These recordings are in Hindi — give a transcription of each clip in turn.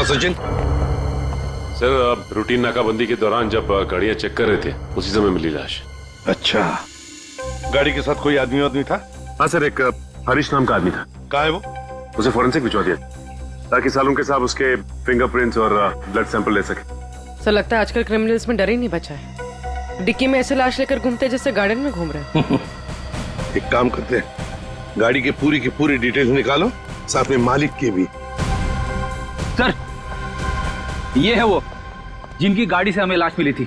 सचिन? सर रूटीन नाकाबंदी के दौरान जब गाड़ियां चेक कर रहे थे उसी समय मिली लाश। अच्छा, गाड़ी के साथ कोई आदमी था? हाँ सर, एक हरीश नाम का आदमी था। कहाँ है वो? उसे फॉरेंसिक भिजवा दिया ताकि सालों के साथ उसके फिंगरप्रिंट्स और ब्लड सैंपल ले सके। सर लगता है आजकल क्रिमिनल्स में डर ही नहीं बचा है। डिक्की में ऐसे लाश लेकर घूमते जैसे गार्डन में घूम रहे हैं। एक काम करते हैं, गाड़ी की पूरी डिटेल्स निकालो, साथ में मालिक की भी। सर, ये है वो जिनकी गाड़ी से हमें लाश मिली थी।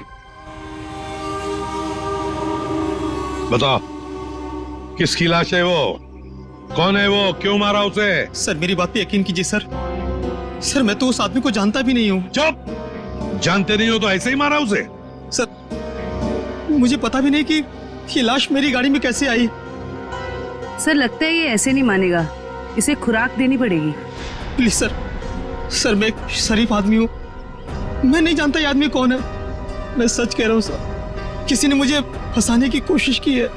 बताओ, किसकी लाश है वो? कौन है वो? क्यों मारा उसे? सर मेरी बात पे यकीन कीजिए सर। सर मैं तो उस आदमी को जानता भी नहीं हूँ। चुप! जानते नहीं हो तो ऐसे ही मारा उसे? सर मुझे पता भी नहीं कि ये लाश मेरी गाड़ी में कैसे आई। सर लगता है ये ऐसे नहीं मानेगा, इसे खुराक देनी पड़ेगी। प्लीज सर, सर मैं एक शरीफ आदमी हूँ, मैं नहीं जानता ये आदमी कौन है। मैं सच कह रहा हूँ सर, किसी ने मुझे फंसाने की कोशिश की है।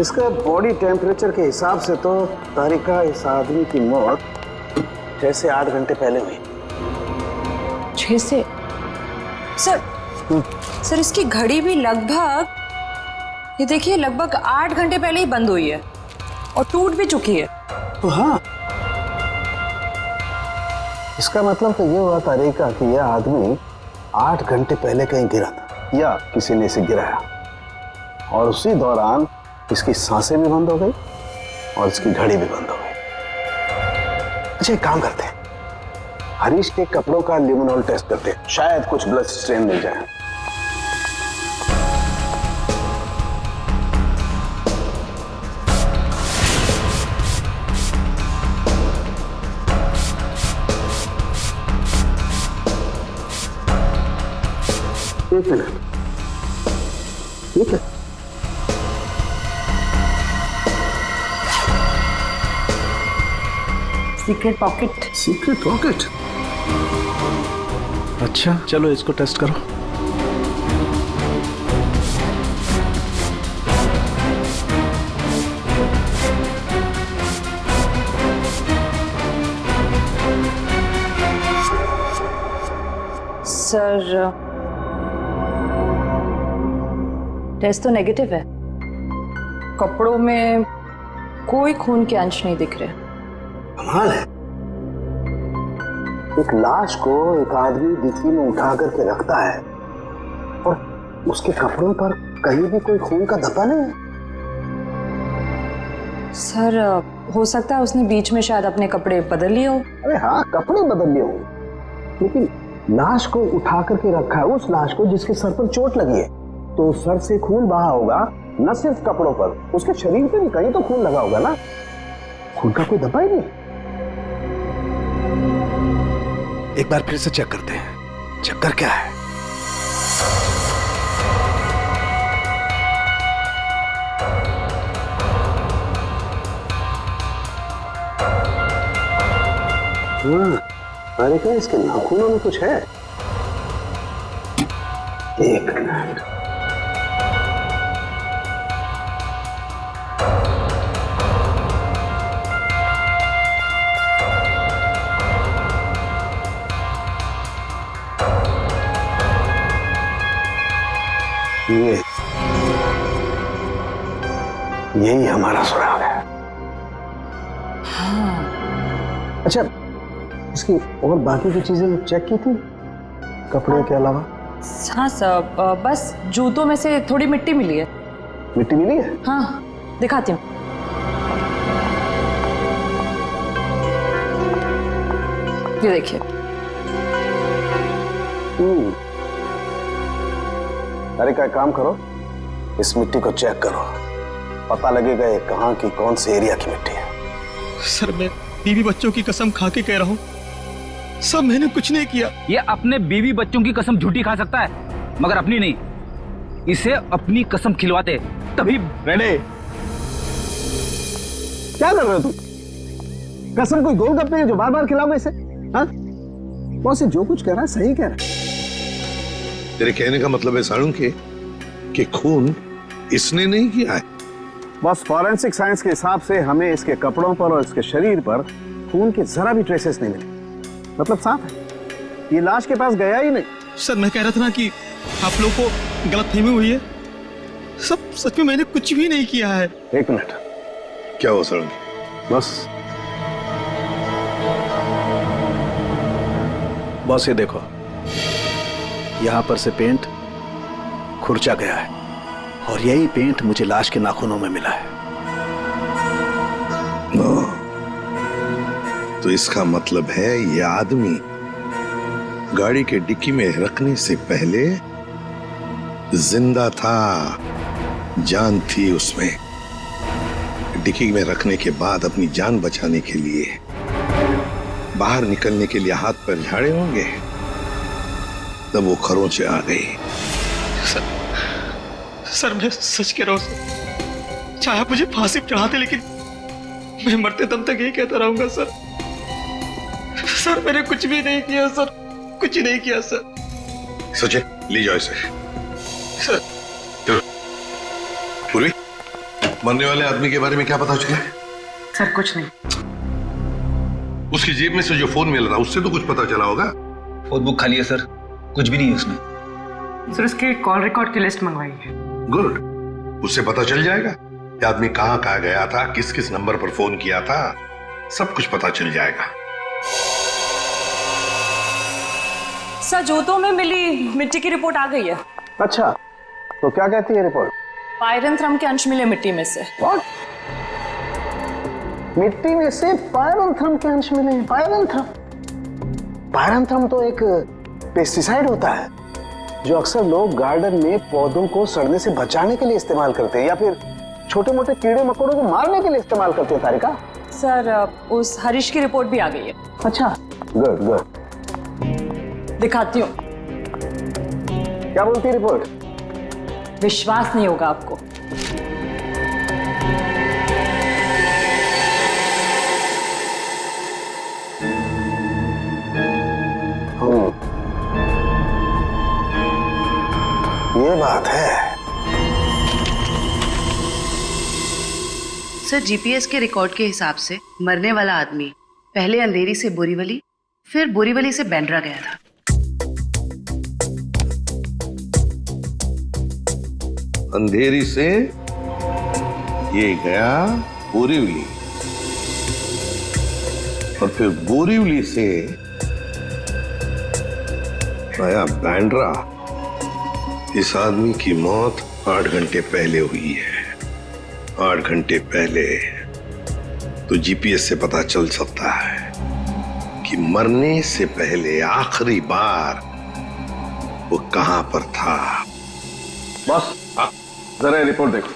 इसका बॉडी टेम्परेचर के हिसाब से तो तारिका इस आदमी की मौत 6 से 8 घंटे पहले हुई। 6 से? सर इसकी घड़ी भी लगभग, ये देखिए, लगभग 8 घंटे पहले ही बंद हुई है और टूट भी चुकी है। तो हाँ, इसका मतलब तो ये हुआ तारिका कि यह आदमी 8 घंटे पहले कहीं गिरा था या किसी ने इसे गिराया, और उसी दौरान इसकी सांसें भी बंद हो गई और इसकी घड़ी भी बंद हो गई। अच्छा एक काम करते हैं, हरीश के कपड़ों का लिमोनॉल टेस्ट करते हैं, शायद कुछ ब्लड स्ट्रेन मिल जाए। एक मिनट, ठीक है? Secret pocket. Secret pocket? अच्छा चलो इसको टेस्ट करो। सर टेस्ट तो नेगेटिव है, कपड़ों में कोई खून के अंश नहीं दिख रहे। कमाल है, एक लाश को एक आदमी डिक्की में उठा करके रखता है और उसके कपड़ों पर कहीं भी कोई खून का धब्बा नहीं है। सर हो सकता है उसने बीच में शायद अपने कपड़े बदल लिए हो। अरे हाँ, कपड़े बदल लिए होंगे, लेकिन लाश को उठा करके रखा है, उस लाश को जिसके सर पर चोट लगी है, तो सर से खून बहा होगा, न सिर्फ कपड़ों पर, उसके शरीर पे भी कहीं तो खून लगा होगा ना। खून का कोई धब्बा ही नहीं। एक बार फिर से चेक करते हैं, चक्कर क्या है। अरे क्या इसके नाखूनों में कुछ है? एक मिनट, यही हमारा सुराग है। हाँ। अच्छा, इसकी और बाकी की चीजें चेक की थी कपड़े के अलावा? हाँ सर, बस जूतों में से थोड़ी मिट्टी मिली है। मिट्टी मिली है? हाँ दिखाती हूँ। ये देखिए। अरे क्या काम करो, इस मिट्टी को चेक करो, पता लगेगा ये कहाँ की कौन से एरिया की मिट्टी है। सर मैं बीवी बच्चों की कसम खा के कह रहा हूँ, सब मैंने कुछ नहीं किया। ये अपने बीवी बच्चों की कसम झूठी खा सकता है, मगर अपनी नहीं। इसे अपनी कसम खिलवाते तभी। रेडे, क्या कर रहे हो तुम? कसम कोई गोलगप्पे है जो बार बार खिलाओ इसे? हाँ, बॉस जो कुछ कह रहा है सही कह रहा है। तेरे कहने का मतलब है साळुंखे कि खून इसने नहीं किया है? बस फॉरेंसिक साइंस के हिसाब से हमें इसके कपड़ों पर और इसके शरीर पर खून के जरा भी ट्रेसेस नहीं मिले। मतलब साफ है, ये लाश के पास गया ही नहीं। सर मैं कह रहा था ना कि आप लोग को गलतफहमी हुई है। सब सच में मैंने कुछ भी नहीं किया है। एक मिनट, क्या हुआ साळुंखे? बस ये देखो, यहां पर से पेंट खुरचा गया है और यही पेंट मुझे लाश के नाखूनों में मिला है। तो इसका मतलब है ये आदमी गाड़ी के डिक्की में रखने से पहले जिंदा था, जान थी उसमें। डिक्की में रखने के बाद अपनी जान बचाने के लिए बाहर निकलने के लिए हाथ पर झाड़े होंगे, तब वो खरोंचे आ गई। सर मैं सच कह रहा हूँ सर। चाहे आप मुझे फांसी पर चढ़ाते, लेकिन मैं मरते दम तक यही कहता रहूंगा सर। सर मैंने कुछ भी नहीं किया सर, कुछ नहीं किया सर। सचिन ले जाओ इसे। सर चलो। पूर्वी, मरने वाले आदमी के बारे में क्या पता चला? सर कुछ नहीं। उसकी जेब में से जो फोन मिल रहा उससे तो कुछ पता चला होगा। फोन बुक खाली है सर, कुछ भी नहीं है उसमें। सर उसके कॉल रिकॉर्ड की लिस्ट मंगवाई है। गुड, उससे पता चल जाएगा कि आदमी कहाँ कहाँ गया था, किस किस नंबर पर फोन किया था, सब कुछ पता चल जाएगा। सर जूतों में मिली मिट्टी की रिपोर्ट आ गई है। अच्छा, तो क्या कहती है रिपोर्ट? पायरंथ्रम के अंश मिले मिट्टी में से। What? मिट्टी में से पायरंथ्रम के अंश मिले हैं। पायरंथ्रम तो एक पेस्टिसाइड होता है जो अक्सर लोग गार्डन में पौधों को सड़ने से बचाने के लिए इस्तेमाल करते हैं या फिर छोटे मोटे कीड़े मकोड़ों को मारने के लिए इस्तेमाल करते हैं। तारिका, सर उस हरीश की रिपोर्ट भी आ गई है। अच्छा, गुड गुड। दिखाती हूँ। क्या बोलती है रिपोर्ट? विश्वास नहीं होगा आपको। ये बात है। सर जीपीएस के रिकॉर्ड के हिसाब से मरने वाला आदमी पहले अंधेरी से बोरीवली, फिर बोरीवली से बैंड्रा गया था। अंधेरी से ये गया बोरीवली और फिर बोरीवली से आया बैंड्रा। इस आदमी की मौत 8 घंटे पहले हुई है। 8 घंटे पहले तो जीपीएस से पता चल सकता है कि मरने से पहले आखिरी बार वो कहां पर था। बॉस, जरा रिपोर्ट देखो।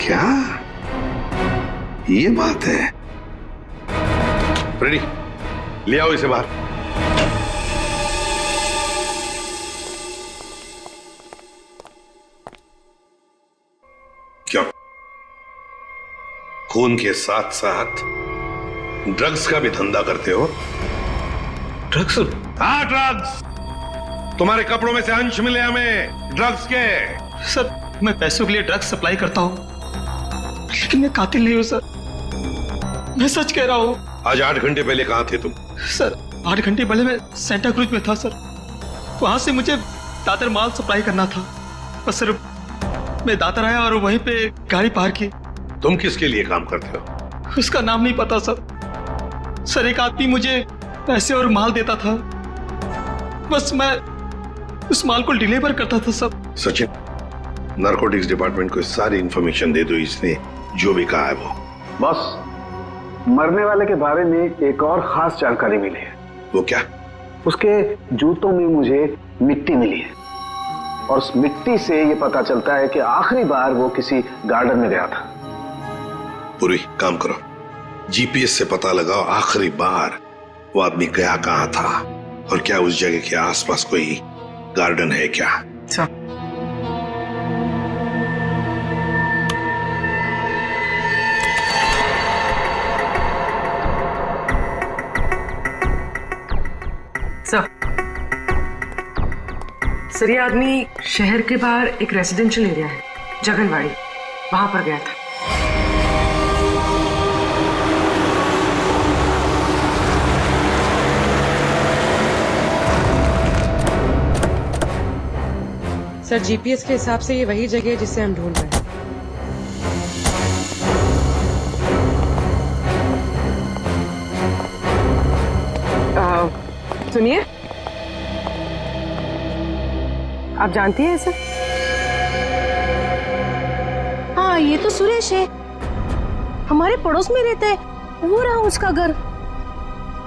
क्या ये बात है? रेडी, ले आओ इसे बाहर। क्या खून के साथ साथ ड्रग्स का भी धंधा करते हो? ड्रग्स? हाँ, ड्रग्स। तुम्हारे कपड़ों में से अंश मिले हमें ड्रग्स के। सर मैं पैसों के लिए ड्रग्स सप्लाई करता हूँ, लेकिन मैं कातिल नहीं हूँ सर। मैं सच कह रहा हूँ। आज 8 घंटे पहले कहां थे तुम? सर 8 घंटे पहले मैं सेंटा क्रूज में था सर। वहां से मुझे दादर माल सप्लाई करना था, बस सर मैं दादर आया और वहीं पे गाड़ी पार की। तुम किसके लिए काम करते हो? उसका नाम नहीं पता सर। सर एक आदमी मुझे पैसे और माल देता था, बस मैं उस माल को डिलीवर करता था सर। सचिन, नारकोटिक्स डिपार्टमेंट को सारी इंफॉर्मेशन दे दो, इसने जो भी कहा है वो। बॉस, मरने वाले के बारे में एक और खास जानकारी मिली है। वो क्या? उसके जूतों में मुझे मिट्टी मिली है और उस मिट्टी से ये पता चलता है कि आखिरी बार वो किसी गार्डन में गया था। पूरी काम करो, जीपीएस से पता लगाओ आखिरी बार वो आदमी गया कहां था और क्या उस जगह के आसपास कोई गार्डन है क्या? सर ये आदमी शहर के बाहर एक रेजिडेंशियल एरिया है जगनवाड़ी, वहां पर गया था। सर जीपीएस के हिसाब से ये वही जगह है जिसे हम ढूंढ रहे हैं। सुनिए, आप जानती हैं इसे? हाँ, ये तो सुरेश है, हमारे पड़ोस में रहता है, वो रहा उसका घर।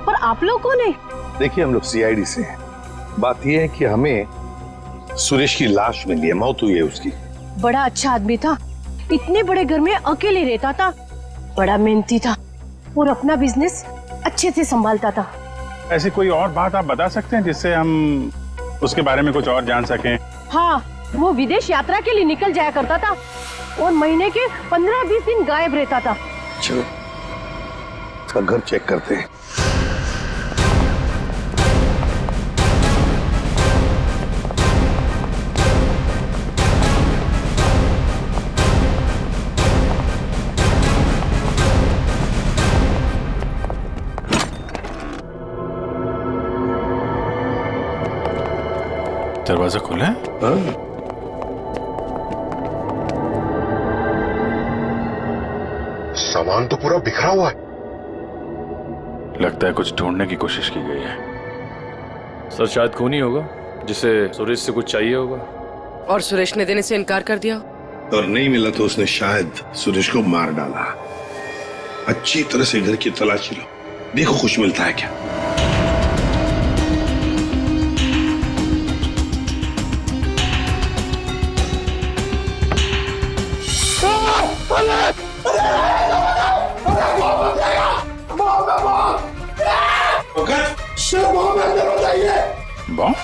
पर आप लोग कौन है? देखिए हम लोग सीआईडी से हैं। बात यह है कि हमें सुरेश की लाश मिली है, मौत हुई है उसकी। बड़ा अच्छा आदमी था, इतने बड़े घर में अकेले रहता था, बड़ा मेहनती था और अपना बिजनेस अच्छे से संभालता था। ऐसी कोई और बात आप बता सकते हैं जिससे हम उसके बारे में कुछ और जान सकें? हाँ, वो विदेश यात्रा के लिए निकल जाया करता था और महीने के 15-20 दिन गायब रहता था। चलो उसका घर चेक करते हैं। दरवाजा खुला है? सामान तो पूरा बिखरा हुआ है। लगता है कुछ ढूंढने की कोशिश की गई है। सर शायद खून ही होगा जिसे सुरेश से कुछ चाहिए होगा। और सुरेश ने देने से इनकार कर दिया, और नहीं मिला तो उसने शायद सुरेश को मार डाला। अच्छी तरह से घर की तलाशी लो, देखो कुछ मिलता है क्या। बॉम्ब?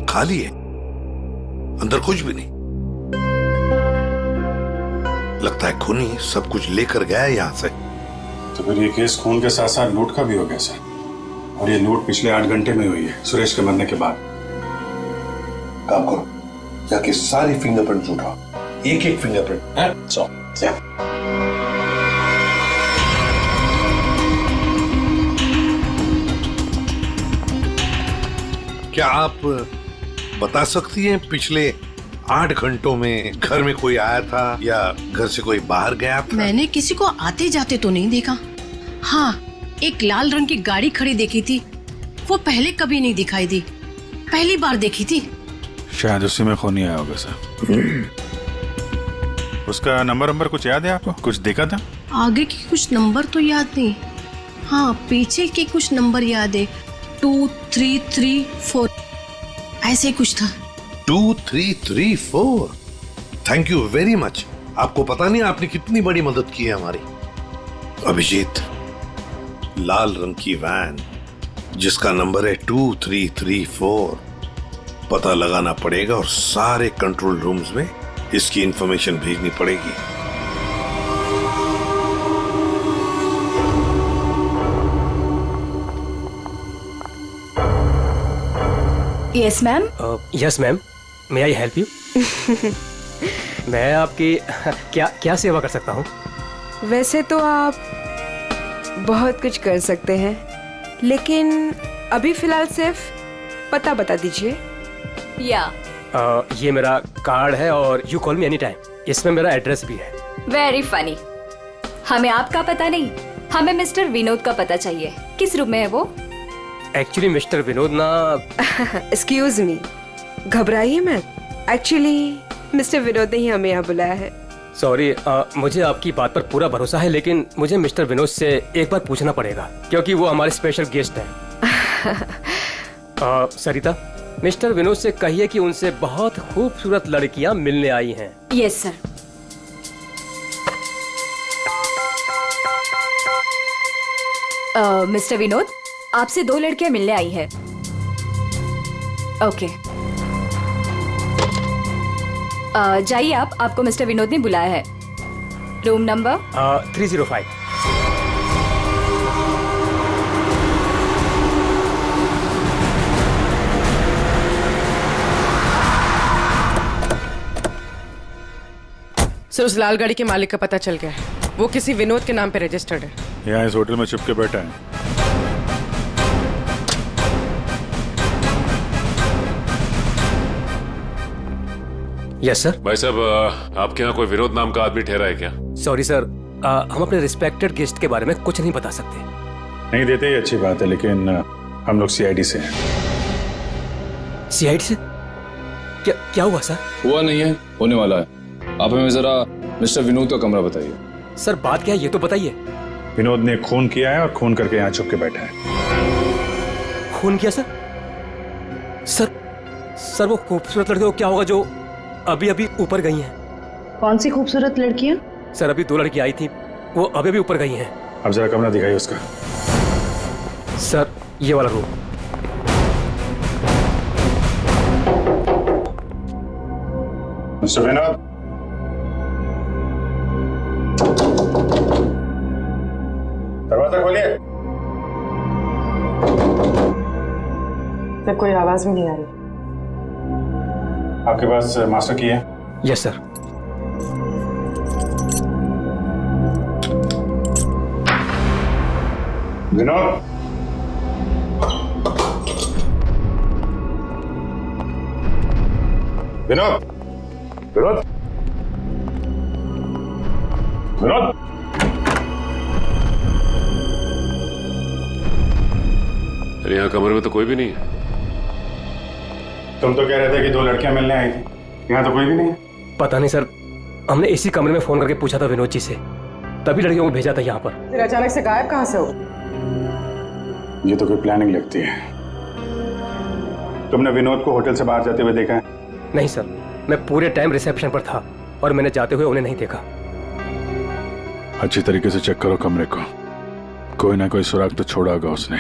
खाली है, अंदर कुछ भी नहीं। लगता है खूनी सब कुछ लेकर गया है यहां से। तो फिर ये केस खून के साथ साथ लूट का भी हो गया सर। और ये लूट पिछले 8 घंटे में हुई है, सुरेश के मरने के बाद। काम करो, जाके सारी फिंगरप्रिंट उठाओ, एक एक फिंगरप्रिंट है। क्या आप बता सकती हैं पिछले 8 घंटों में घर में कोई आया था या घर से कोई बाहर गया था? मैंने किसी को आते जाते तो नहीं देखा। हाँ, एक लाल रंग की गाड़ी खड़ी देखी थी, वो पहले कभी नहीं दिखाई दी, पहली बार देखी थी। शायद उसी में खूनी आया होगा सर। उसका नंबर कुछ याद है आपको? कुछ देखा था? आगे की कुछ नंबर तो याद नहीं, हाँ पीछे के कुछ नंबर याद है, 2334 ऐसे कुछ था। 2334। Thank you very much. आपको पता नहीं आपने कितनी बड़ी मदद की है हमारी। अभिजीत, लाल रंग की वैन जिसका नंबर है 2334, पता लगाना पड़ेगा और सारे कंट्रोल रूम्स में इसकी इंफॉर्मेशन भेजनी पड़ेगी। Yes ma'am. Yes ma'am, may I help you? मैं आपकी क्या सेवा कर सकता हूँ? वैसे तो आप बहुत कुछ कर सकते हैं, लेकिन अभी फिलहाल सिर्फ पता बता दीजिए। ये मेरा कार्ड है और you call me any time. इसमें मेरा एड्रेस भी है। Very funny. हमें आपका पता नहीं, हमें मिस्टर विनोद का पता चाहिए। किस रूम में है वो? एक्चुअली मिस्टर विनोद ना। एक्सक्यूज मी, घबराइए मत। एक्चुअली मिस्टर विनोद ने ही हमें यहाँ बुलाया है। सॉरी, मुझे आपकी बात पर पूरा भरोसा है, लेकिन मुझे मिस्टर विनोद से एक बार पूछना पड़ेगा क्योंकि वो हमारे स्पेशल गेस्ट हैं। सरिता, मिस्टर विनोद से कहिए कि उनसे बहुत खूबसूरत लड़कियां मिलने आई हैं। Yes sir. मिस्टर विनोद, आपसे 2 लड़कियां मिलने आई है। ओके, जाइए आप, आपको मिस्टर विनोद ने बुलाया है। Room number 305। सर उस लाल गाड़ी के मालिक का पता चल गया है। वो किसी विनोद के नाम पे रजिस्टर्ड है। यहाँ इस होटल में छुप के बैठा है। Yes sir. भाई साहब आपके यहाँ कोई विनोद नाम का आदमी ठहरा है क्या? सॉरी सर, हम अपने रिस्पेक्टेड गेस्ट के बारे में कुछ नहीं बता सकते। नहीं देते ही अच्छी बात है, लेकिन हम लोग सीआईडी से हैं। सीआईडी से? क्या हुआ सर? हुआ नहीं है, होने वाला है। आप हमें जरा मिस्टर विनोद का कमरा बताइए। सर बात क्या है ये तो बताइए। विनोद ने खून किया है और खून करके यहाँ छुप के बैठा है। खून किया सर? सर वो खूबसूरत लड़के को क्या होगा जो अभी अभी ऊपर गई हैं? कौन सी खूबसूरत लड़कियां? सर अभी 2 लड़की आई थी, वो अभी अभी ऊपर गई हैं। अब जरा कमरा दिखाइए उसका। सर ये वाला रूम। मिस्टर विनोद, दरवाजा खोलिए। सर कोई आवाज भी नहीं आ रही। आपके पास मास्टर की है? Yes sir. विनोद, विनोद, विनोद, विनोद। अरे यहाँ कमरे में तो कोई भी नहीं है। तुम तो कह रहे थे कि 2 लड़कियां मिलने आई थी, यहाँ तो कोई भी नहीं है। पता नहीं सर, हमने इसी कमरे में फोन करके पूछा था विनोद जी से, तभी लड़कियों को भेजा था यहाँ पर। फिर अचानक से गायब कहाँ से हो? ये तो कोई प्लानिंग लगती है। तुमने विनोद को होटल से बाहर जाते हुए देखा है? नहीं सर, मैं पूरे टाइम रिसेप्शन पर था और मैंने जाते हुए उन्हें नहीं देखा। अच्छी तरीके से चेक करो कमरे को, कोई ना कोई सुराग तो छोड़ा होगा उसने।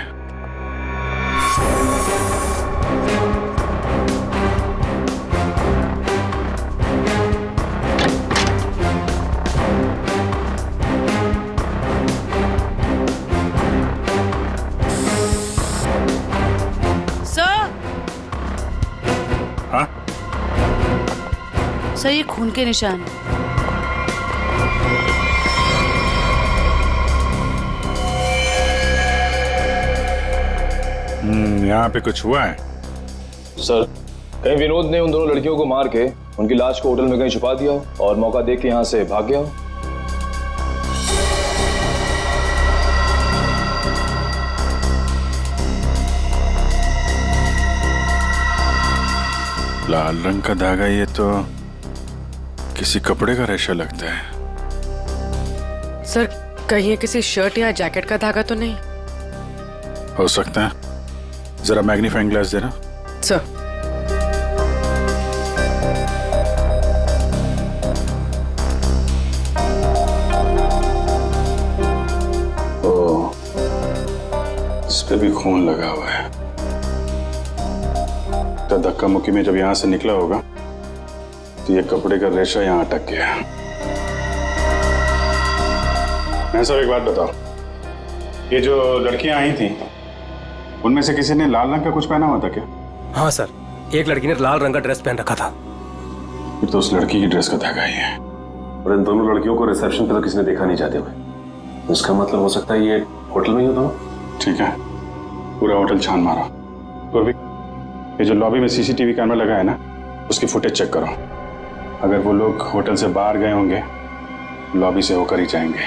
सर ये खून के निशान। यहाँ पे कुछ हुआ है? सर कहीं विनोद ने उन दोनों लड़कियों को मार के उनकी लाश को होटल में कहीं छुपा दिया हो और मौका देख के यहाँ से भाग गया हो। लाल रंग का धागा, ये तो किसी कपड़े का रेशा लगता है। सर कहीं ये किसी शर्ट या जैकेट का धागा तो नहीं? हो सकता है, जरा मैग्नीफाइंग ग्लास देना। सर ओ, इस पे भी खून लगा हुआ है। तो धक्का मुक्की में जब यहां से निकला होगा तो ये कपड़े का रेशा यहां अटक गया। मैं सब एक बात बताओ, ये जो लड़कियां आई थी उनमें से किसी ने लाल रंग का कुछ पहना हुआ था क्या? हाँ सर, एक लड़की ने लाल रंग का ड्रेस पहन रखा था। फिर तो उस लड़की की ड्रेस का धागा ही है। और इन दोनों लड़कियों को रिसेप्शन पे तो किसी ने देखा नहीं जाते हुए। इसका मतलब हो सकता है ये होटल में ही होता हो। ठीक है, पूरा होटल छान मारो। तो अभी ये जो लॉबी में सीसीटीवी कैमरा लगा है ना, उसकी फुटेज चेक करो। अगर वो लोग होटल से बाहर गए होंगे, लॉबी से होकर ही जाएंगे।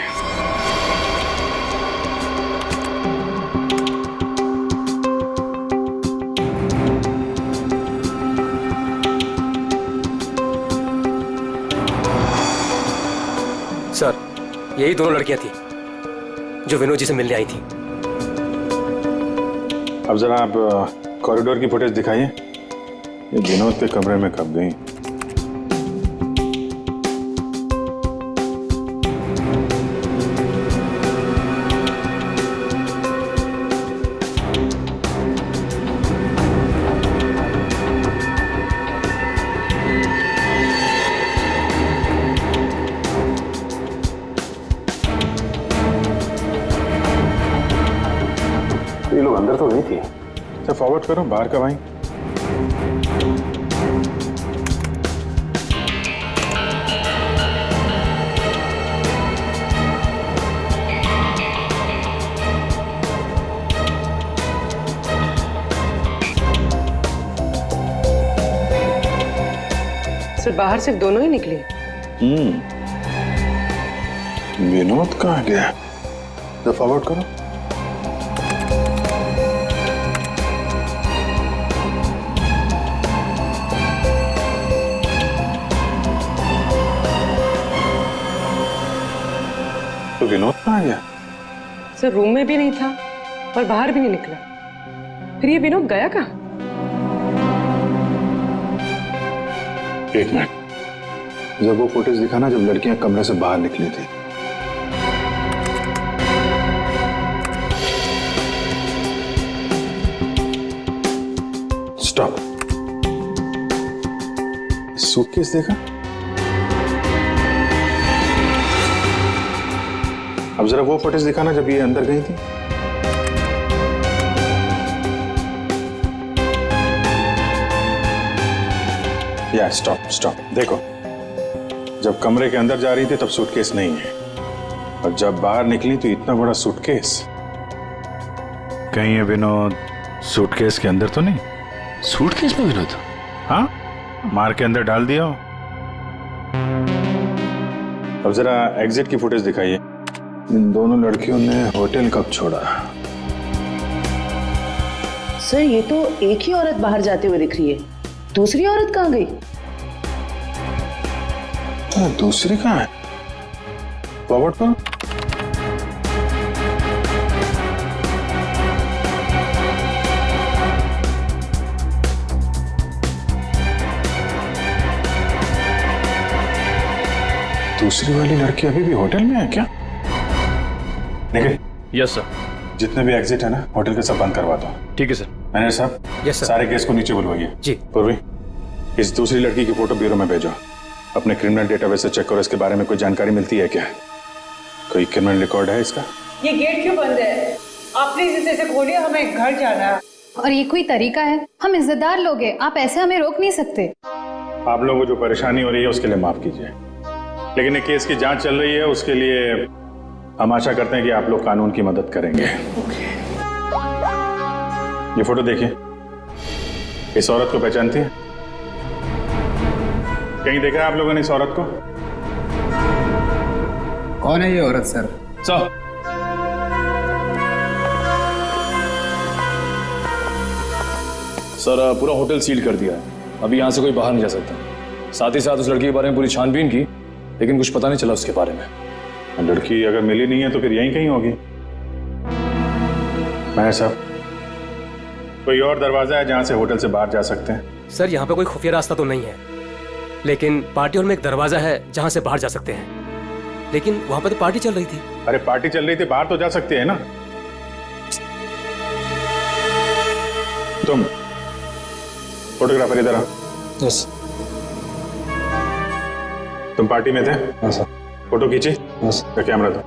सर यही दोनों लड़कियां थी जो विनोद जी से मिलने आई थी। अब जरा आप कॉरिडोर की फुटेज दिखाइए। ये विनोद के कमरे में कब गई? अंदर तो गई थी। अच्छा फॉरवर्ड करो, बाहर कब आई? सर बाहर सिर्फ दोनों ही निकले। विनोद कहाँ गया? तो फॉरवर्ड करो। तो विनोद कहाँ गया? सर रूम में भी नहीं था और बाहर भी नहीं निकला। फिर ये विनोद गया कहाँ? एक मिनट, जब वो फुटेज दिखाना जब लड़कियां कमरे से बाहर निकली थी। स्टॉप। सूटकेस देखा? अब जरा वो फुटेज दिखाना जब ये अंदर गई थी। या स्टॉप स्टॉप, देखो जब कमरे के अंदर जा रही थी तब सूटकेस नहीं है, और जब बाहर निकली तो इतना बड़ा सूटकेस। कहीं ये विनोद सूटकेस के अंदर तो नहीं? सूटकेस में विनोद? हाँ, मार के अंदर डाल दिया हो। अब जरा एग्जिट की फुटेज दिखाइए। इन दोनों लड़कियों ने होटल कब छोड़ा? सर ये तो एक ही औरत बाहर जाते हुए दिख रही है, दूसरी औरत कहाँ गई? दूसरी कहाँ है? फॉरवर्ड करो। दूसरी वाली लड़की अभी भी होटल में है क्या? निखिल। Yes sir. जितने भी एग्जिट है ना होटल के सब बंद करवा दो। ठीक है सर। मैनेजर साहब। Yes sir. सारे केस को नीचे बुलवाइए। जी। पूर्वी, इस दूसरी लड़की की फोटो ब्यूरो में भेजो। अपने क्रिमिनल डेटाबेस से चेक करो, इसके बारे में कोई जानकारी मिलती है क्या? कोई क्रिमिनल रिकॉर्ड है इसका? ये गेट क्यों बंद है? आप प्लीज इसे खोलिए, हमें घर जाना है। और ये कोई तरीका है? हम इज्जतदार लोग हैं, आप ऐसे हमें रोक नहीं सकते। आप लोगों को जो परेशानी हो रही है उसके लिए माफ कीजिए, लेकिन ये केस की जांच चल रही है, उसके लिए हम आशा करते हैं कि आप लोग कानून की मदद करेंगे। ये फोटो देखिए, इस औरत को पहचानती है? कहीं देखा है आप लोगों ने इस औरत को? कौन है ये औरत सर? सर पूरा होटल सील कर दिया है, अभी यहाँ से कोई बाहर नहीं जा सकता। साथ ही साथ उस लड़की के बारे में पूरी छानबीन की, लेकिन कुछ पता नहीं चला उसके बारे में। लड़की अगर मिली नहीं है तो फिर यहीं कहीं होगी। मैनेजर साहब, कोई और दरवाजा है जहां से होटल से बाहर जा सकते हैं? सर यहाँ पे कोई खुफिया रास्ता तो नहीं है, लेकिन पार्टी हॉल में एक दरवाजा है जहां से बाहर जा सकते हैं। लेकिन वहां पर तो पार्टी चल रही थी। अरे पार्टी चल रही थी, बाहर तो जा सकते हैं ना। तुम फोटोग्राफर इधर आओ। यस। तुम पार्टी में थे? हाँ सर। फोटो खींची? यस। कैमरा दो।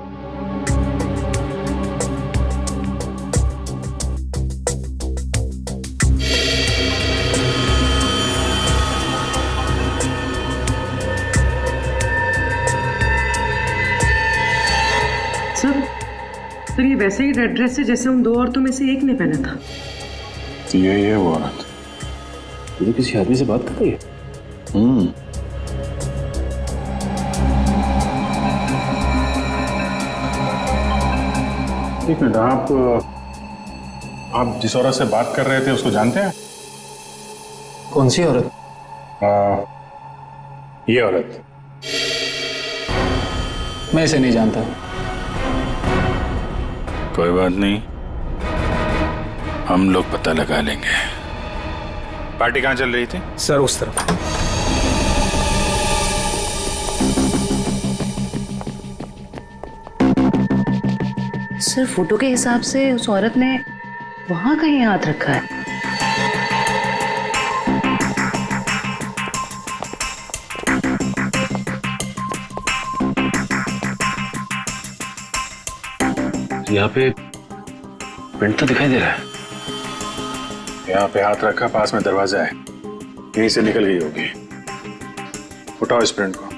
सर ये वैसे ही रेड ड्रेस है जैसे उन दो औरतों में से एक ने पहना था। तो ये है वो औरत। ये किसी आदमी से बात कर रही है। एक मिनट, आप जिस औरत से बात कर रहे थे उसको जानते हैं? कौन सी औरत? ये औरत। मैं इसे नहीं जानता। कोई बात नहीं, हम लोग पता लगा लेंगे। पार्टी कहाँ चल रही थी? सर उस तरफ। सर फोटो के हिसाब से उस औरत ने वहां कहीं हाथ रखा है। यहाँ पे प्रिंट तो दिखाई दे रहा है। यहाँ पे हाथ रखा, पास में दरवाजा है, यहीं से निकल गई होगी। उठाओ इस प्रिंट को।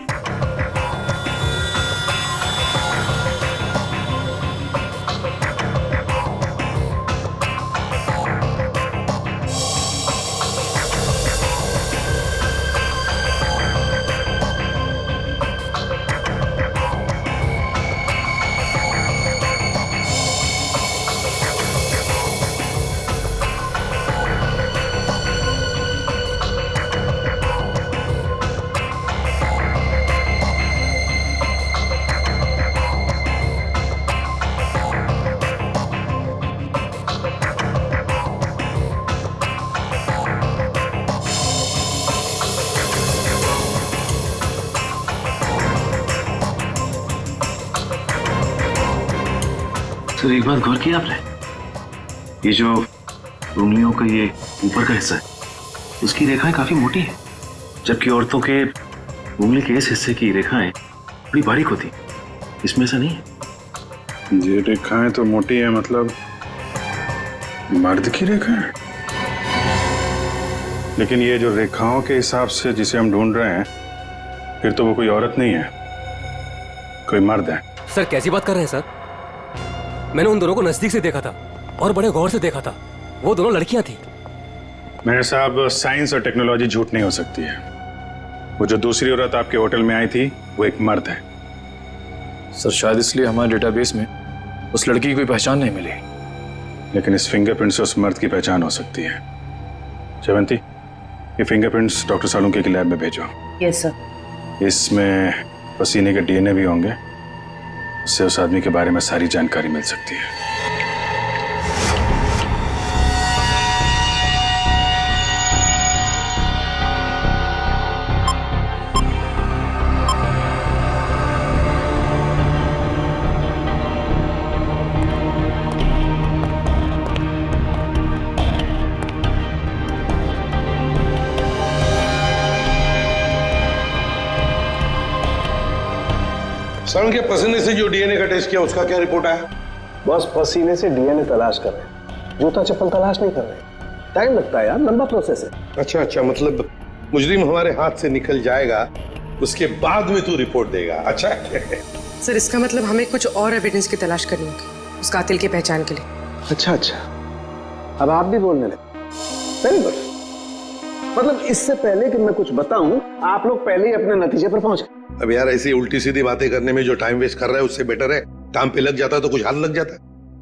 सर एक बात गौर किया आपने, ये जो उंगलियों का ये ऊपर का हिस्सा है उसकी रेखाएं काफी मोटी है, जबकि औरतों के उंगली के इस हिस्से की रेखाएं बड़ी बारीक होती, इसमें ऐसा नहीं है। ये रेखाएं तो मोटी है, मतलब मर्द की रेखाएं, लेकिन ये जो रेखाओं के हिसाब से जिसे हम ढूंढ रहे हैं, फिर तो वो कोई औरत नहीं है, कोई मर्द है। सर कैसी बात कर रहे हैं सर? मैंने उन दोनों को नजदीक से देखा था और बड़े गौर से देखा था, वो दोनों लड़कियां थी। मेरे साहब, साइंस और टेक्नोलॉजी झूठ नहीं हो सकती है। वो जो दूसरी औरत आपके होटल में आई थी वो एक मर्द है। सर शायद इसलिए हमारे डेटाबेस में उस लड़की की कोई पहचान नहीं मिली, लेकिन इस फिंगरप्रिंट से उस मर्द की पहचान हो सकती है। जयवंती, ये फिंगरप्रिंट्स डॉक्टर सालुंके की लैब में भेजो। Yes sir. इसमें पसीने के डीएनए भी होंगे, उससे उस आदमी के बारे में सारी जानकारी मिल सकती है। सालुंके के पसीने से जो डीएनए का टेस्ट किया उसका क्या रिपोर्ट आया? बस पसीने से डीएनए तलाश कर रहे हैं, जूता चप्पल तलाश नहीं कर रहे। टाइम लगता है यार, लंबा प्रोसेस है। अच्छा अच्छा, मतलब मुजरिम हमारे हाथ से निकल जाएगा, उसके बाद में तू रिपोर्ट देगा। अच्छा सर इसका मतलब हमें कुछ और एविडेंस की तलाश करनी होगी उस कातिल की पहचान के लिए। अच्छा अच्छा, अब आप भी बोलने लगे। Very good. मतलब इससे पहले कि मैं कुछ बताऊं, आप लोग पहले ही अपने नतीजे पर पहुंच गए। अब यार ऐसी उल्टी सीधी बातें करने में जो टाइम वेस्ट कर रहा है उससे बेटर है काम पे लग जाता तो कुछ हाल लग जाता।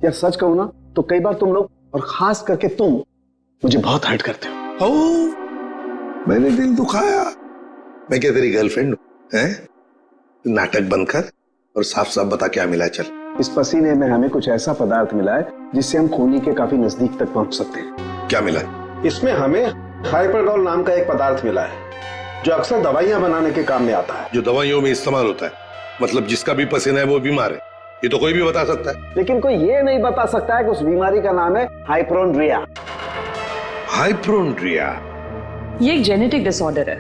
यार सच कहूं ना तो कई बार तुम लोग, और खास करके तुम, मुझे बहुत हर्ट करते हो। मैंने दिल दुखाया? मैं क्या तेरी गर्लफ्रेंड हूं? हैं? नाटक बंद कर और साफ साफ बता क्या मिला। चल। इस पसीने में हमें कुछ ऐसा पदार्थ मिला है जिससे हम खूनी के काफी नजदीक तक पहुंच सकते हैं। क्या मिला? इसमें हमें हाइपरडोल नाम का एक पदार्थ मिला है जो अक्सर दवाइयां बनाने के काम में आता है। जो दवाइयों में इस्तेमाल होता है, मतलब जिसका भी पसीना है वो बीमार है, ये तो कोई भी बता सकता है। लेकिन कोई ये नहीं बता सकता है कि उस बीमारी का नाम है हाइपोक्रोंड्रिया। हाइपोक्रोंड्रिया ये एक जेनेटिक डिसऑर्डर है।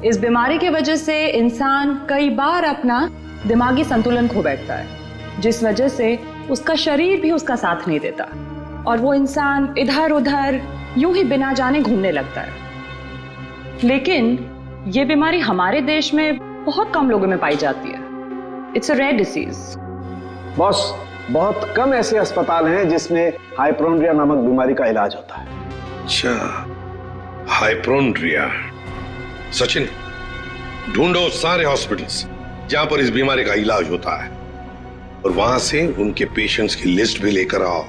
इस बीमारी की वजह से इंसान कई बार अपना दिमागी संतुलन खो बैठता है, जिस वजह से उसका शरीर भी उसका साथ नहीं देता और वो इंसान इधर उधर यूं ही बिना जाने घूमने लगता है। लेकिन ये बीमारी हमारे देश में बहुत कम लोगों में पाई जाती है। It's a rare disease. Boss, बहुत कम ऐसे अस्पताल हैं जिसमें हाइपोक्रोंड्रिया नामक बीमारी का इलाज होता है। अच्छा, हाइपोक्रोंड्रिया। सचिन, ढूंढो सारे हॉस्पिटल्स जहां पर इस बीमारी का इलाज होता है और वहां से उनके पेशेंट्स की लिस्ट भी लेकर आओ।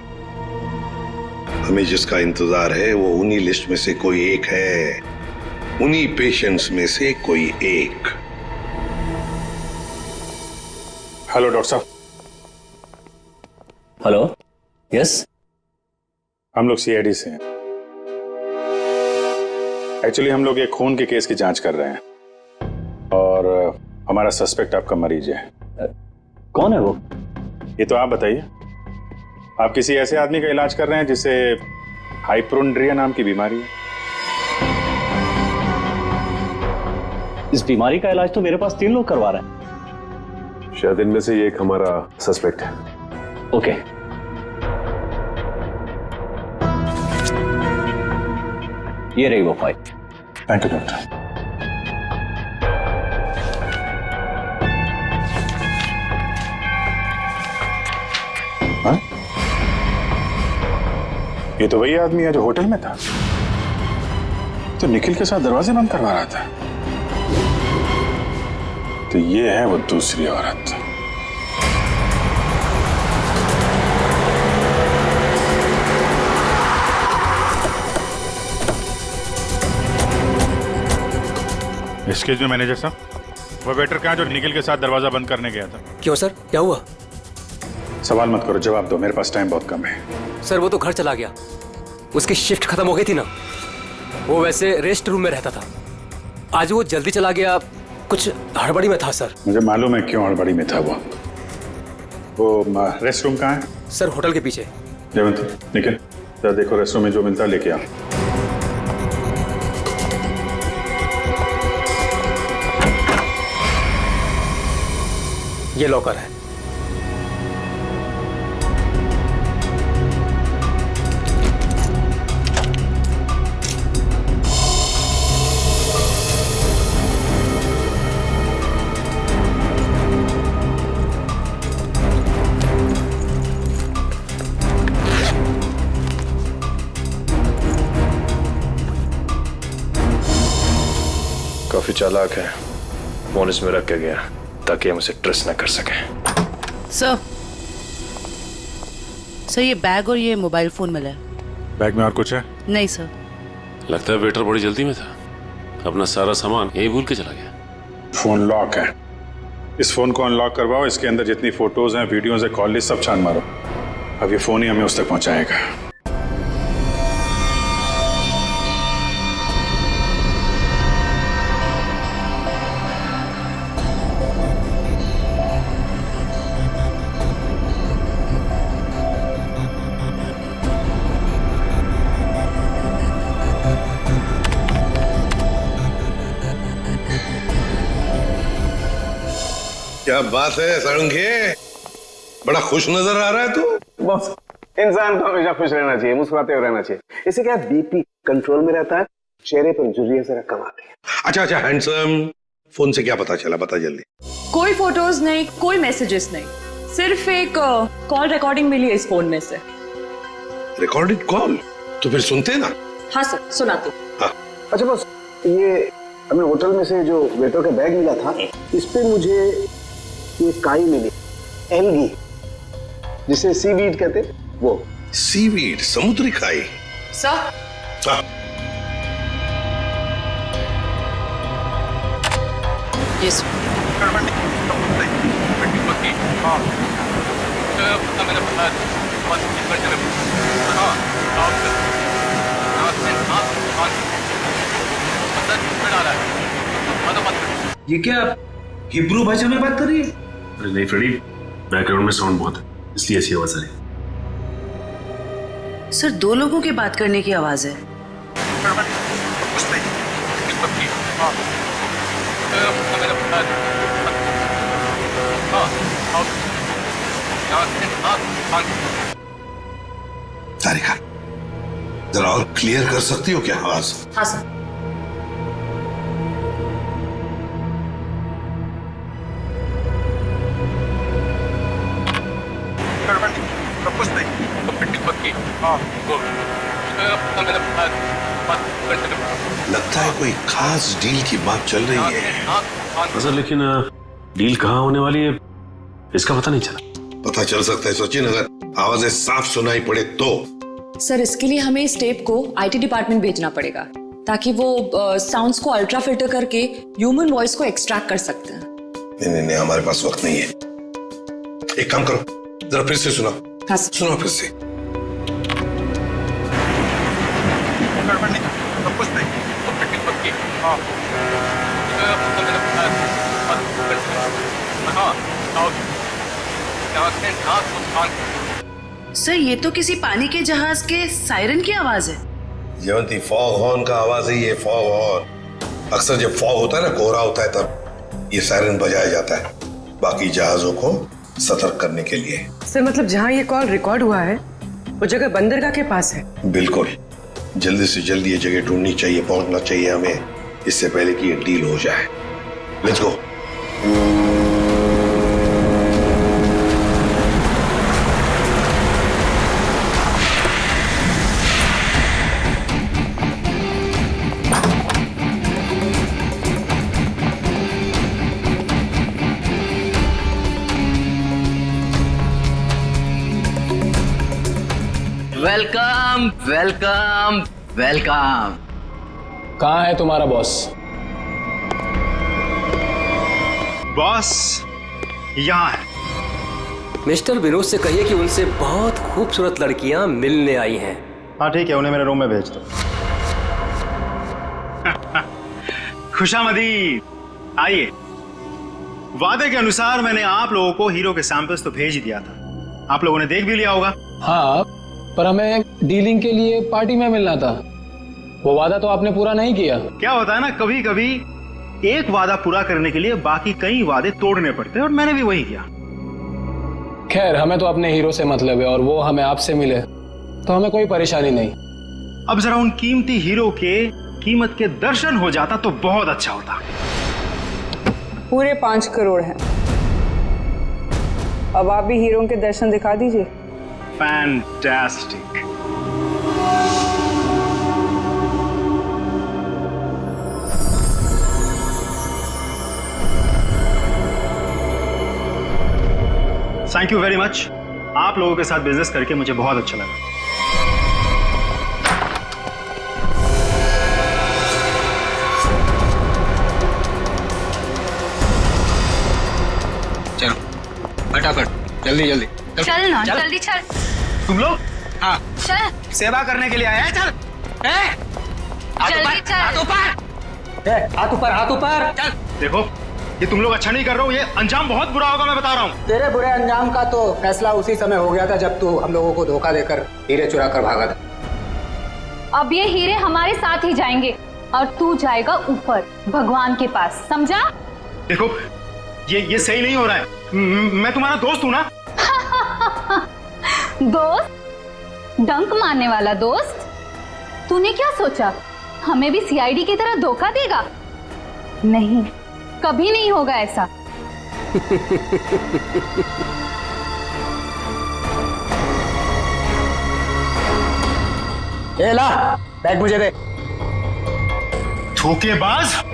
हमें जिसका इंतजार है वो उन्हीं लिस्ट में से कोई एक है, उन्हीं पेशेंट्स में से कोई एक। हेलो डॉक्टर साहब। Hello, yes. हम लोग सीआईडी से हैं। एक्चुअली हम लोग एक खून के केस की जांच कर रहे हैं और हमारा सस्पेक्ट आपका मरीज है। कौन है वो? ये तो आप बताइए। आप किसी ऐसे आदमी का इलाज कर रहे हैं जिसे हाइपोक्रोंड्रिया नाम की बीमारी है? इस बीमारी का इलाज तो मेरे पास 3 लोग करवा रहे हैं। शायद इनमें से ये एक हमारा सस्पेक्ट है। ओके। ये रही वो फाइल। Thank you doctor. हाँ? ये तो वही आदमी है जो होटल में था, तो निखिल के साथ दरवाजे बंद करवा रहा था। तो ये है वो दूसरी औरत। एक्सक्यूज मी मैनेजर साहब, वो वेटर कहाँ जो निखिल के साथ दरवाजा बंद करने गया था? क्यों सर, क्या हुआ? सवाल मत करो, जवाब दो, मेरे पास टाइम बहुत कम है। सर वो तो घर चला गया, उसकी शिफ्ट खत्म हो गई थी ना। वो वैसे रेस्ट रूम में रहता था, आज वो जल्दी चला गया, कुछ हड़बड़ी में था सर। मुझे मालूम है क्यों हड़बड़ी में था वो रेस्ट रूम कहाँ है? सर होटल के पीछे। जयवंत, निखिल जरा देखो रेस्ट रूम में जो मिलता है लेके आओ। ये लॉकर है। काफी चालाक है, फोन इसमें रख के गया ताकि हम उसे ट्रेस न कर सकें। सर ये बैग और ये मोबाइल फोन मिला है। बैग में और कुछ है? नहीं सर। लगता है वेटर बड़ी जल्दी में था, अपना सारा सामान यही भूल के चला गया। फोन लॉक है, इस फोन को अनलॉक करवाओ, इसके अंदर जितनी फोटोज हैं, वीडियोज है, कॉल लिस्ट सब छान मारो। अब ये फोन ही हमें उस तक पहुंचाएगा। क्या बात है सारंगे, बड़ा खुश नजर आ रहा है तू। बस इंसान को हमेशा खुश रहना चाहिए, मुस्कुराते हुए रहना चाहिए। इससे क्या बीपी कंट्रोल में रहता है, चेहरे पर झुर्रियां जरा कम आती है। अच्छा हैंडसम, फोन से क्या पता चला, बता जल्दी। कोई फोटोज नहीं, कोई मैसेजेस नहीं, सिर्फ एक कॉल रिकॉर्डिंग मिली है इस फोन में से। Recorded call? तो फिर सुनते ना। हाँ सर, सुनाते। हाँ। अच्छा बस, ये हमें होटल में से जो वेटर का बैग मिला था, इस पे मुझे ये काई मिली, एल्गी, जिसे सीवीड कहते, वो। सीवीड, समुद्री काई? Sir yes. ये क्या हिब्रू भाषा में बात कर रही है? अरे नहीं फ्रेडी, बैकग्राउंड में साउंड बहुत है इसलिए ऐसी आवाज आ रही है। सर दो लोगों की बात करने की आवाज है। तारिका, जरा और क्लियर कर सकती हो क्या आवाज? हाँ सर। लगता है कोई खास डील की बात चल रही है। सर लेकिन डील कहाँ होने वाली है इसका पता नहीं चला। पता चल सकता है सचिन, अगर आवाजें साफ सुनाई पड़े तो। सर इसके लिए हमें इस टेप को आईटी डिपार्टमेंट भेजना पड़ेगा ताकि वो साउंड्स को अल्ट्रा फिल्टर करके ह्यूमन वॉइस को एक्सट्रैक्ट कर सकते हैं। नहीं, हमारे पास वक्त नहीं है। एक काम करो, जरा फिर से सुनाओ। हाँ सुनो फिर से। सर ये तो किसी पानी के जहाज के सायरन की आवाज है। जयवंती, फॉग हॉर्न का आवाज है ये, फॉग हॉर्न। अक्सर जब फॉग होता है ना, कोहरा होता है, तब ये सायरन बजाया जाता है बाकी जहाजों को सतर्क करने के लिए। सर मतलब जहाँ ये कॉल रिकॉर्ड हुआ है वो जगह बंदरगाह के पास है? बिल्कुल, जल्दी से जल्दी ये जगह ढूंढनी चाहिए, पहुंचना चाहिए हमें, इससे पहले कि ये डील हो जाए। Let's go. Welcome welcome welcome. कहाँ है तुम्हारा बॉस? बॉस यहाँ है। मिस्टर विनोद से कहिए कि उनसे बहुत खूबसूरत लड़कियां मिलने आई हैं। हाँ ठीक है, उन्हें मेरे रूम में भेज दो। खुशामदी, आइए। वादे के अनुसार मैंने आप लोगों को हीरो के सैंपल्स तो भेज ही दिया था, आप लोगों ने देख भी लिया होगा। हाँ, पर हमें डीलिंग के लिए पार्टी में मिलना था। वो वादा तो आपने पूरा नहीं किया। क्या होता है ना, कभी कभी एक वादा पूरा करने के लिए बाकी कई वादे तोड़ने पड़ते हैं, और मैंने भी वही किया। खैर, हमें तो अपने हीरो से मतलब है, और वो हमें आपसे मिले तो हमें कोई परेशानी नहीं। अब जरा उन कीमती हीरो के कीमत के दर्शन हो जाता तो बहुत अच्छा होता। पूरे 5 करोड़ हैं। अब आप भी हीरो के दर्शन दिखा दीजिए। Fantastic. Thank you very much. आप लोगों के साथ बिजनेस करके मुझे बहुत अच्छा लगा। चलो फटाफट, जल्दी जल्दी चल ना, जल्दी चल। तुम लोग? हाँ, चल सेवा करने के लिए आया है। चल जल्दी चल। हाथ ऊपर, हाथ ऊपर। चल। देखो, ये तुम लोग अच्छा नहीं कर रहे हो, ये अंजाम बहुत बुरा होगा, मैं बता रहा हूँ। तेरे बुरे अंजाम का तो फैसला उसी समय हो गया था जब तू हम लोगों को धोखा देकर हीरे चुरा कर भागा था। अब ये हीरे हमारे साथ ही जाएंगे और तू जाएगा ऊपर भगवान के पास, समझा? देखो, ये सही नहीं हो रहा है। मैं तुम्हारा दोस्त हूँ ना। दोस्त? डंक मारने वाला दोस्त? तूने क्या सोचा हमें भी सीआईडी की तरह धोखा देगा? नहीं, कभी नहीं होगा ऐसा। ए ला, बैग मुझे दे। धोखेबाज।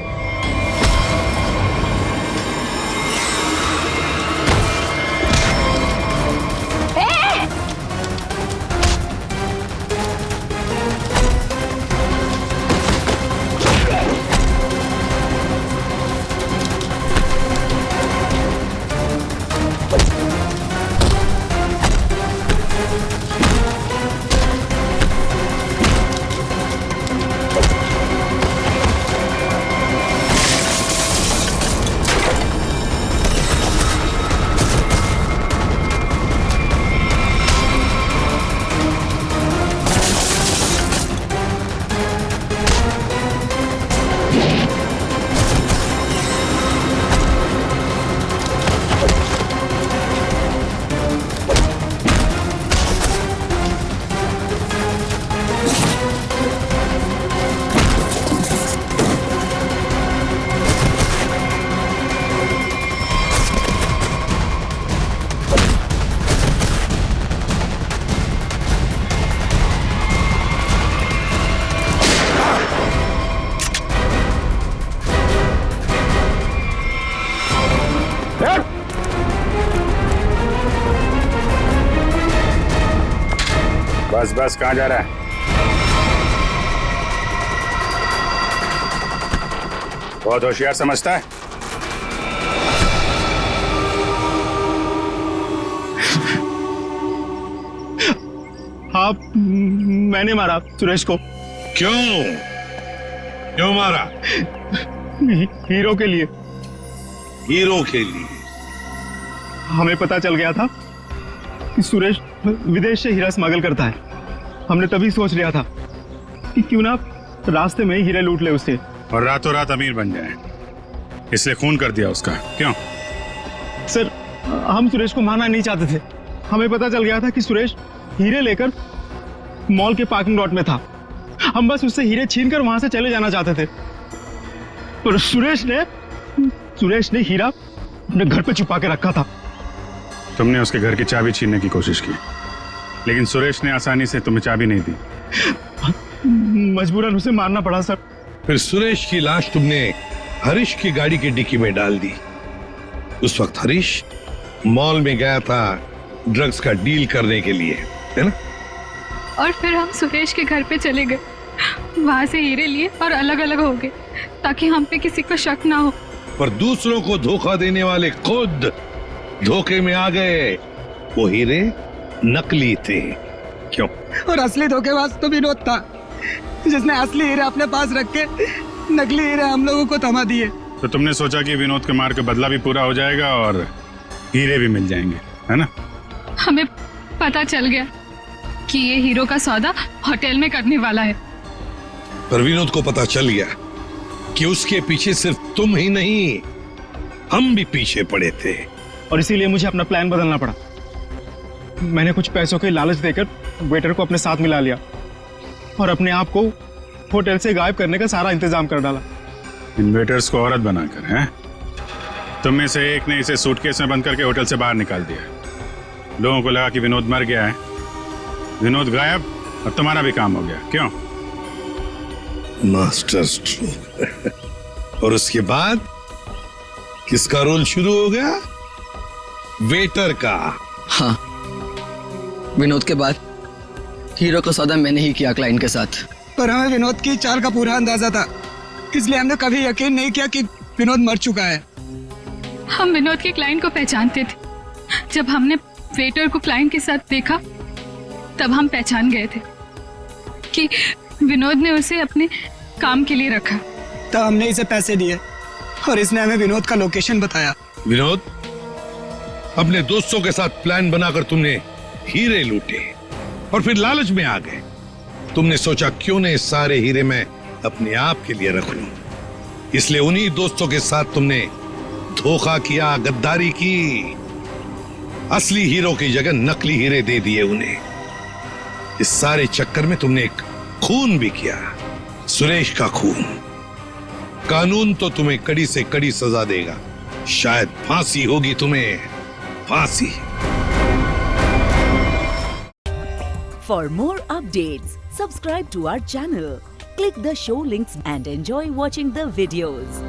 बस बस, कहाँ जा रहा है? बहुत होशियार समझता है। हाँ, मैंने मारा सुरेश को। क्यों मारा? हीरो के लिए। हीरो के लिए? हमें पता चल गया था कि सुरेश विदेश से हीरा स्मगल करता है। हमने तभी सोच लिया था कि क्यों ना रास्ते में ही हीरे लूट ले उससे, और रातों रात अमीर बन जाए, इसलिए खून कर दिया उसका। क्यों? सर, हम सुरेश को मारना नहीं चाहते थे। हमें पता चल गया था कि सुरेश हीरे लेकर मॉल के पार्किंग लॉट में था। हम बस उससे हीरे छीन कर वहां से चले जाना चाहते थे, पर सुरेश ने हीरा अपने घर पे छुपा के रखा था। तुमने उसके घर की चाबी छीनने की कोशिश की, लेकिन सुरेश ने आसानी से तुम्हें चाबी नहीं दी। मजबूरन उसे मारना पड़ा सर। फिर सुरेश की लाश तुमने हरीश की गाड़ी की डिक्की में डाल दी। उस वक्त हरीश मॉल में गया था ड्रग्स का डील करने के लिए, है ना? और फिर हम सुरेश के घर पे चले गए, वहां से हीरे लिए और अलग अलग हो गए ताकि हम पे किसी को शक ना हो। पर दूसरों को धोखा देने वाले खुद धोखे में आ गए। वो हीरे नकली थे। क्यों? और असली धोखेबाज तो विनोद था, जिसने असली हीरे अपने पास रख के नकली हीरे हम लोगों को थमा दिए। तो तुमने सोचा कि विनोद के मार के बदला भी पूरा हो जाएगा और हीरे भी मिल जाएंगे, है ना? हमें पता चल गया कि ये हीरो का सौदा होटल में करने वाला है। पर विनोद को पता चल गया कि उसके पीछे सिर्फ तुम ही नहीं, हम भी पीछे पड़े थे। और इसीलिए मुझे अपना प्लान बदलना पड़ा। मैंने कुछ पैसों के लालच देकर वेटर को अपने साथ मिला लिया और अपने आप को होटल से गायब करने का सारा इंतजाम कर डाला। इन वेटर्स को औरत बनाकर, हैं? तुम में से एक ने इसे सूटकेस में बंद करके होटल से बाहर निकाल दिया। लोगों को लगा कि विनोद मर गया है, विनोद गायब और तुम्हारा भी काम हो गया। क्यों? Master stroke. और उसके बाद किसका रोल शुरू हो गया? वेटर का। हाँ, विनोद के बाद हीरो का सौदा मैंने ही किया क्लाइंट के साथ। पर हमें विनोद की चाल का पूरा अंदाजा था, इसलिए हमने कभी यकीन नहीं किया कि विनोद मर चुका है। हम विनोद के क्लाइंट को पहचानते थे। जब हमने वेटर को क्लाइंट के साथ देखा तब हम पहचान गए थे कि विनोद ने उसे अपने काम के लिए रखा। तब हमने इसे पैसे दिए और इसने हमें विनोद का लोकेशन बताया। विनोद, अपने दोस्तों के साथ प्लान बनाकर तुमने हीरे लूटे और फिर लालच में आ गए। तुमने सोचा क्यों नहीं सारे हीरे मैं अपने आप के लिए रख लूं, इसलिए उन्हीं दोस्तों के साथ तुमने धोखा किया, गद्दारी की। असली हीरो की जगह नकली हीरे दे दिए उन्हें। इस सारे चक्कर में तुमने एक खून भी किया, सुरेश का खून। कानून तो तुम्हें कड़ी से कड़ी सजा देगा, शायद फांसी होगी तुम्हें, फांसी। For more updates, subscribe to our channel, click the show links and enjoy watching the videos.